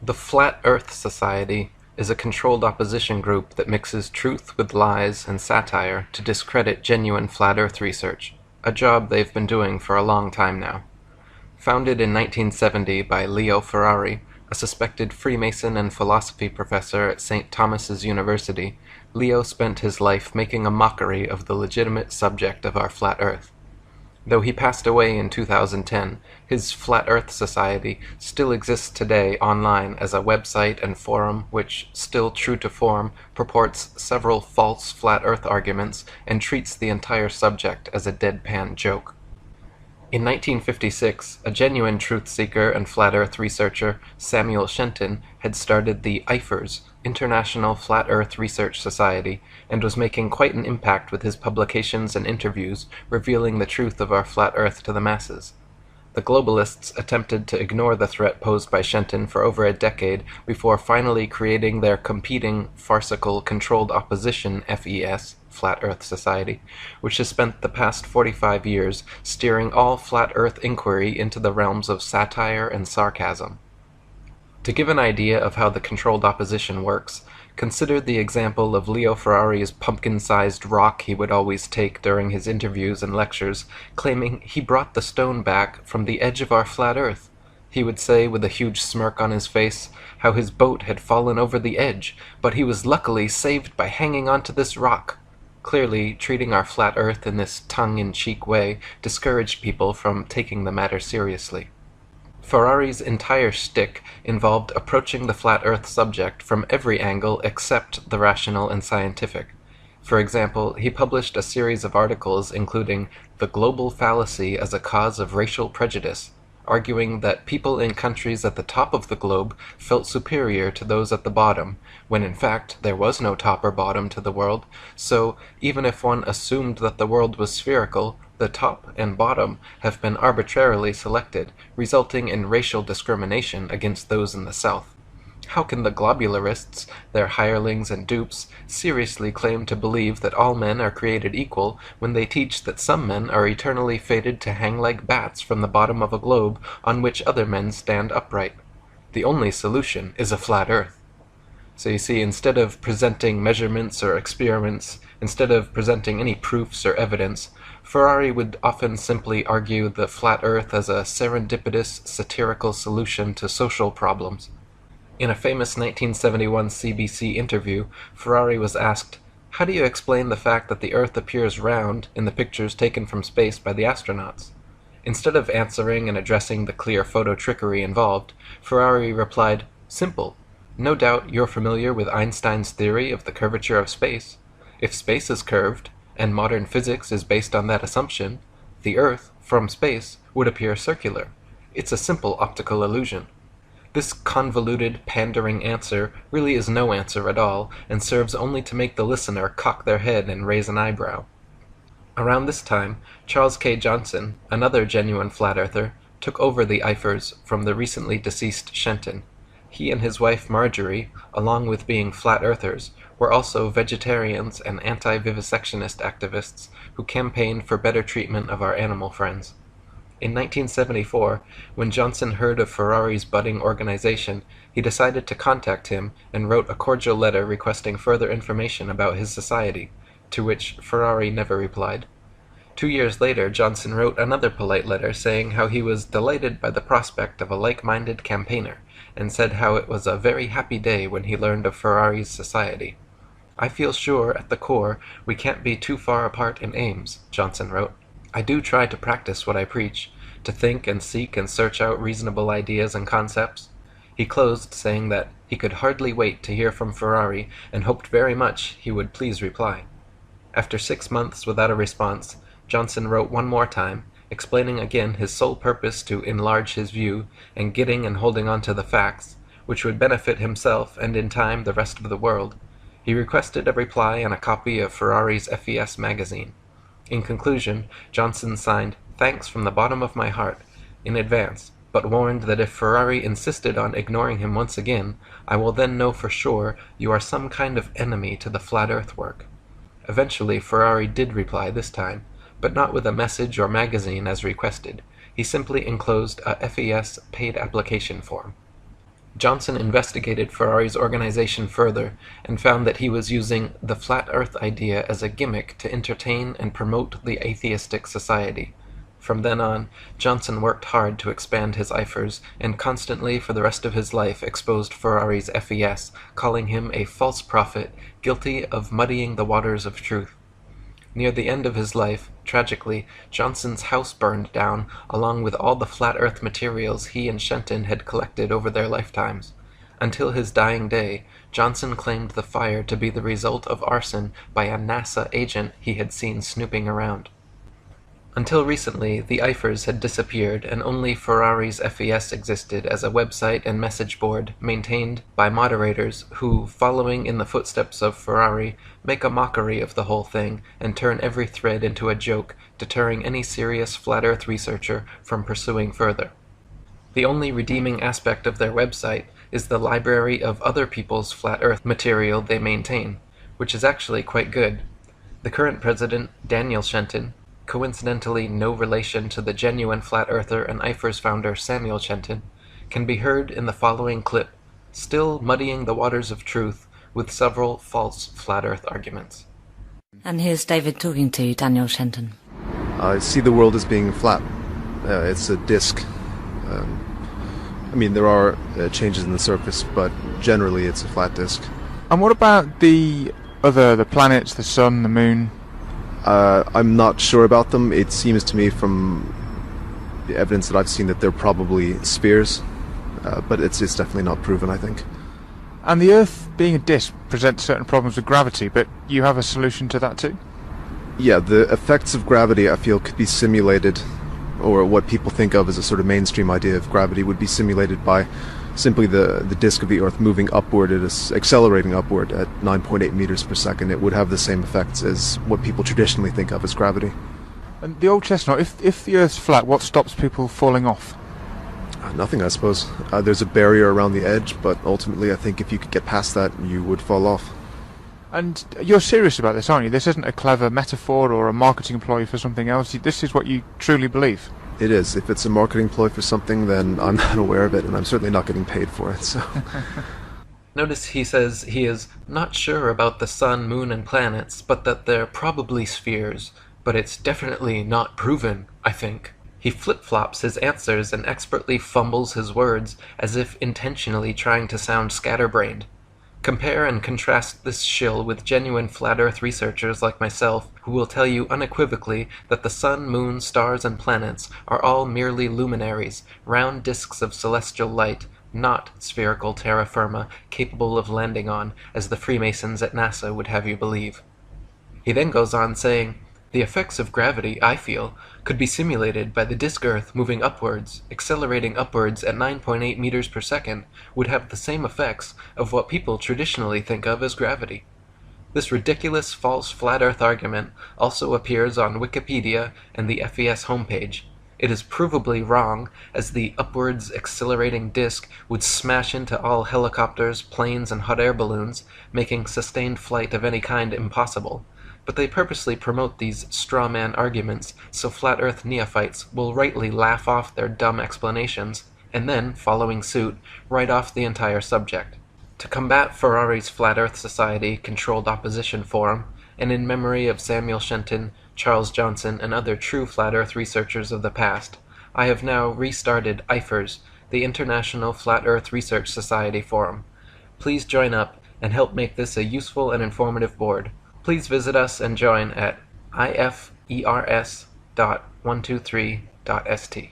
The Flat Earth Society is a controlled opposition group that mixes truth with lies and satire to discredit genuine flat Earth research, a job they've been doing for a long time now. Founded in 1970 by Leo Ferrari, a suspected Freemason and philosophy professor at St. Thomas's University, Leo spent his life making a mockery of the legitimate subject of our flat Earth. Though he passed away in 2010, his Flat Earth Society still exists today online as a website and forum which, still true to form, purports several false flat Earth arguments and treats the entire subject as a deadpan joke. In 1956, a genuine truth-seeker and flat Earth researcher, Samuel Shenton, had started the IFERS, International Flat Earth Research Society, and was making quite an impact with his publications and interviews revealing the truth of our flat Earth to the masses. The globalists attempted to ignore the threat posed by Shenton for over a decade before finally creating their competing, farcical, controlled opposition FES, Flat Earth Society, which has spent the past 45 years steering all flat Earth inquiry into the realms of satire and sarcasm. To give an idea of how the controlled opposition works, consider the example of Leo Ferrari's pumpkin-sized rock he would always take during his interviews and lectures, claiming he brought the stone back from the edge of our flat Earth. He would say with a huge smirk on his face how his boat had fallen over the edge, but he was luckily saved by hanging onto this rock. Clearly, treating our flat Earth in this tongue-in-cheek way discouraged people from taking the matter seriously. Ferrari's entire shtick involved approaching the flat Earth subject from every angle except the rational and scientific. For example, he published a series of articles including "The Global Fallacy as a Cause of Racial Prejudice," arguing that people in countries at the top of the globe felt superior to those at the bottom, when in fact there was no top or bottom to the world, so even if one assumed that the world was spherical, the top and bottom have been arbitrarily selected, resulting in racial discrimination against those in the South. How can the globularists, their hirelings and dupes, seriously claim to believe that all men are created equal when they teach that some men are eternally fated to hang like bats from the bottom of a globe on which other men stand upright? The only solution is a flat Earth. So you see, instead of presenting measurements or experiments, instead of presenting any proofs or evidence, Ferrari would often simply argue the flat Earth as a serendipitous, satirical solution to social problems. In a famous 1971 CBC interview, Ferrari was asked, "How do you explain the fact that the Earth appears round in the pictures taken from space by the astronauts?" Instead of answering and addressing the clear photo trickery involved, Ferrari replied, "Simple. No doubt you're familiar with Einstein's theory of the curvature of space. If space is curved, and modern physics is based on that assumption, the Earth, from space, would appear circular. It's a simple optical illusion." This convoluted, pandering answer really is no answer at all, and serves only to make the listener cock their head and raise an eyebrow. Around this time, Charles K. Johnson, another genuine flat-earther, took over the IFERS from the recently deceased Shenton. He and his wife Marjorie, along with being flat-earthers, were also vegetarians and anti-vivisectionist activists who campaigned for better treatment of our animal friends. In 1974, when Johnson heard of Ferrari's budding organization, he decided to contact him and wrote a cordial letter requesting further information about his society, to which Ferrari never replied. 2 years later, Johnson wrote another polite letter saying how he was delighted by the prospect of a like-minded campaigner, and said how it was a very happy day when he learned of Ferrari's society. "I feel sure, at the core, we can't be too far apart in aims," Johnson wrote. "I do try to practice what I preach, to think and seek and search out reasonable ideas and concepts." He closed saying that he could hardly wait to hear from Ferrari and hoped very much he would please reply. After 6 months without a response, Johnson wrote one more time, explaining again his sole purpose to enlarge his view and getting and holding on to the facts, which would benefit himself and in time the rest of the world. He requested a reply and a copy of Ferrari's FES magazine. In conclusion, Johnson signed, "Thanks from the bottom of my heart," in advance, but warned that if Ferrari insisted on ignoring him once again, "I will then know for sure you are some kind of enemy to the flat Earth work." Eventually Ferrari did reply this time, but not with a message or magazine as requested. He simply enclosed a FES paid application form. Johnson investigated Ferrari's organization further and found that he was using the flat earth idea as a gimmick to entertain and promote the atheistic society. From then on, Johnson worked hard to expand his IFERs and constantly for the rest of his life exposed Ferrari's FES, calling him a false prophet guilty of muddying the waters of truth. Near the end of his life, tragically, Johnson's house burned down, along with all the flat earth materials he and Shenton had collected over their lifetimes. Until his dying day, Johnson claimed the fire to be the result of arson by a NASA agent he had seen snooping around. Until recently, the IFERs had disappeared and only Ferrari's FES existed as a website and message board maintained by moderators who, following in the footsteps of Ferrari, make a mockery of the whole thing and turn every thread into a joke, deterring any serious flat earth researcher from pursuing further. The only redeeming aspect of their website is the library of other people's flat earth material they maintain, which is actually quite good. The current president, Daniel Shenton, coincidentally no relation to the genuine flat earther and IFERS founder Samuel Shenton, can be heard in the following clip, still muddying the waters of truth with several false flat earth arguments. And here's David talking to Daniel Shenton. I see the world as being flat. It's a disk. There are changes in the surface, but generally it's a flat disk. And what about the planets, the sun, the moon? I'm not sure about them. It seems to me from the evidence that I've seen that they're probably spheres, but it's definitely not proven, I think. And the Earth, being a disk, presents certain problems with gravity, but you have a solution to that too? Yeah, the effects of gravity, I feel, could be simulated, or what people think of as a sort of mainstream idea of gravity would be simulated by simply the disk of the Earth moving upward, it is accelerating upward at 9.8 meters per second. It would have the same effects as what people traditionally think of as gravity. And the old chestnut, if the Earth's flat, what stops people falling off? Nothing, I suppose. There's a barrier around the edge, but ultimately I think if you could get past that, you would fall off. And you're serious about this, aren't you? This isn't a clever metaphor or a marketing ploy for something else. This is what you truly believe. It is. If it's a marketing ploy for something, then I'm not aware of it, and I'm certainly not getting paid for it, so... Notice he says he is not sure about the sun, moon, and planets, but that they're probably spheres, but it's definitely not proven, I think. He flip-flops his answers and expertly fumbles his words, as if intentionally trying to sound scatterbrained. Compare and contrast this shill with genuine flat earth researchers like myself, who will tell you unequivocally that the sun, moon, stars, and planets are all merely luminaries, round disks of celestial light, not spherical terra firma capable of landing on, as the Freemasons at NASA would have you believe. He then goes on saying, the effects of gravity, I feel, could be simulated by the disk Earth moving upwards, accelerating upwards at 9.8 meters per second, would have the same effects of what people traditionally think of as gravity. This ridiculous false flat Earth argument also appears on Wikipedia and the FES homepage. It is provably wrong, as the upwards accelerating disk would smash into all helicopters, planes, and hot air balloons, making sustained flight of any kind impossible. But they purposely promote these straw-man arguments so flat Earth neophytes will rightly laugh off their dumb explanations, and then, following suit, write off the entire subject. To combat Ferrari's Flat Earth Society Controlled Opposition Forum, and in memory of Samuel Shenton, Charles Johnson, and other true Flat Earth researchers of the past, I have now restarted IFERS, the International Flat Earth Research Society Forum. Please join up and help make this a useful and informative board. Please visit us and join at ifers.123.st.